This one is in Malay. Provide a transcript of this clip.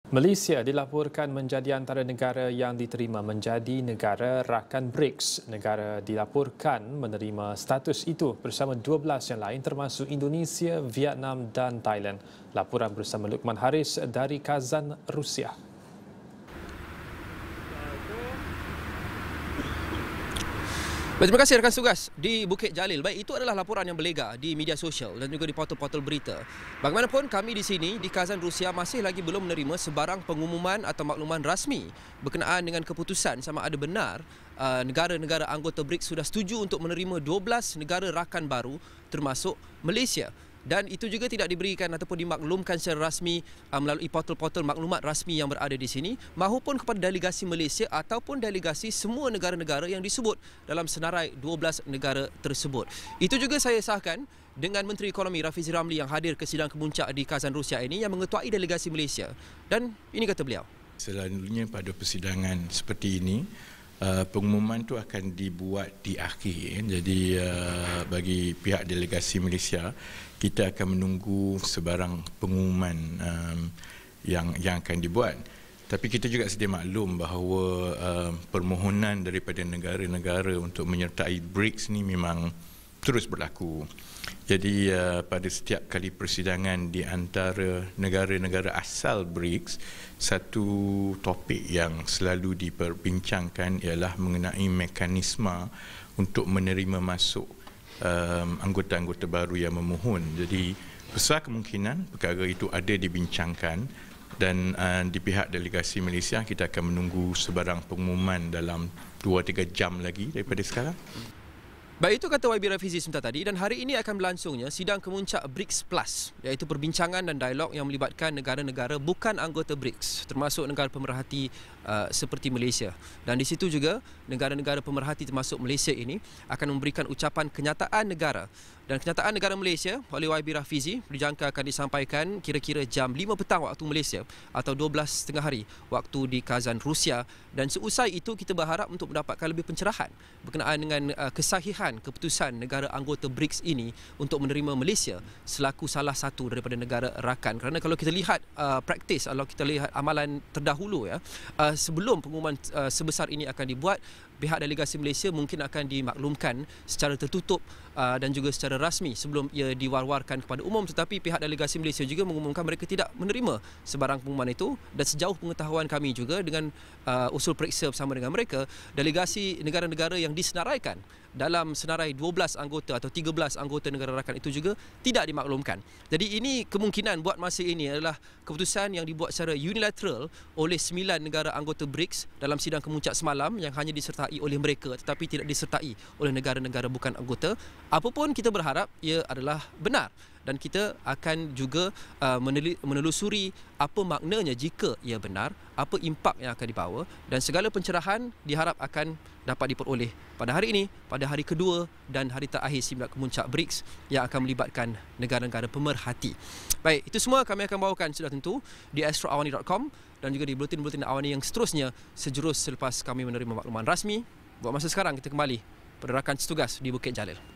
Malaysia dilaporkan menjadi antara negara yang diterima menjadi negara rakan BRICS. Negara dilaporkan menerima status itu bersama 12 yang lain termasuk Indonesia, Vietnam dan Thailand. Laporan bersama Lukman Haris dari Kazan, Rusia. Terima kasih rakan tugas di Bukit Jalil. Baik, itu adalah laporan yang berlega di media sosial dan juga di portal-portal berita. Bagaimanapun kami di sini di Kazan, Rusia masih lagi belum menerima sebarang pengumuman atau makluman rasmi berkenaan dengan keputusan sama ada benar negara-negara anggota BRICS sudah setuju untuk menerima 12 negara rakan baru termasuk Malaysia. Dan itu juga tidak diberikan ataupun dimaklumkan secara rasmi melalui portal-portal maklumat rasmi yang berada di sini mahupun kepada delegasi Malaysia ataupun delegasi semua negara-negara yang disebut dalam senarai 12 negara tersebut. Itu juga saya sahkan dengan Menteri Ekonomi Rafizi Ramli yang hadir ke sidang kemuncak di Kazan, Rusia ini yang mengetuai delegasi Malaysia. Dan ini kata beliau. Selalunya pada persidangan seperti ini, pengumuman itu akan dibuat di akhir. Jadi bagi pihak delegasi Malaysia, kita akan menunggu sebarang pengumuman yang akan dibuat. Tapi kita juga sedia maklum bahawa permohonan daripada negara-negara untuk menyertai BRICS ni memang terus berlaku. Jadi pada setiap kali persidangan di antara negara-negara asal BRICS, satu topik yang selalu diperbincangkan ialah mengenai mekanisme untuk menerima masuk anggota-anggota baru yang memohon. Jadi besar kemungkinan perkara itu ada dibincangkan dan di pihak delegasi Malaysia kita akan menunggu sebarang pengumuman dalam 2-3 jam lagi daripada sekarang. Baik, itu kata YB Rafizi sebentar tadi, dan hari ini akan berlangsungnya sidang kemuncak BRICS Plus, iaitu perbincangan dan dialog yang melibatkan negara-negara bukan anggota BRICS termasuk negara pemerhati seperti Malaysia. Dan di situ juga negara-negara pemerhati termasuk Malaysia ini akan memberikan ucapan kenyataan negara. Dan kenyataan negara Malaysia oleh YB Rafizi dijangka akan disampaikan kira-kira jam 5 petang waktu Malaysia atau 12.30 hari waktu di Kazan, Rusia. Dan seusai itu kita berharap untuk mendapatkan lebih pencerahan berkenaan dengan kesahihan keputusan negara anggota BRICS ini untuk menerima Malaysia selaku salah satu daripada negara rakan. Kerana kalau kita lihat praktis, kalau kita lihat amalan terdahulu ya, sebelum pengumuman sebesar ini akan dibuat, pihak delegasi Malaysia mungkin akan dimaklumkan secara tertutup dan juga secara rasmi sebelum ia diwar-warkan kepada umum, tetapi pihak delegasi Malaysia juga mengumumkan mereka tidak menerima sebarang pengumuman itu. Dan sejauh pengetahuan kami juga dengan usul periksa bersama dengan mereka, delegasi negara-negara yang disenaraikan dalam senarai 12 anggota atau 13 anggota negara rakan itu juga tidak dimaklumkan. Jadi ini kemungkinan buat masa ini adalah keputusan yang dibuat secara unilateral oleh 9 negara anggota BRICS dalam sidang kemuncak semalam yang hanya disertai oleh mereka tetapi tidak disertai oleh negara-negara bukan anggota. Apapun kita berharap ia adalah benar. Dan kita akan juga menelusuri apa maknanya jika ia benar, apa impak yang akan dibawa, dan segala pencerahan diharap akan dapat diperoleh pada hari ini, pada hari kedua dan hari terakhir sidang kemuncak BRICS yang akan melibatkan negara-negara pemerhati. Baik, itu semua kami akan bawakan sudah tentu di astroawani.com dan juga di bulletin-bulletin Awani yang seterusnya sejurus selepas kami menerima makluman rasmi. Buat masa sekarang kita kembali pada rakan setugas di Bukit Jalil.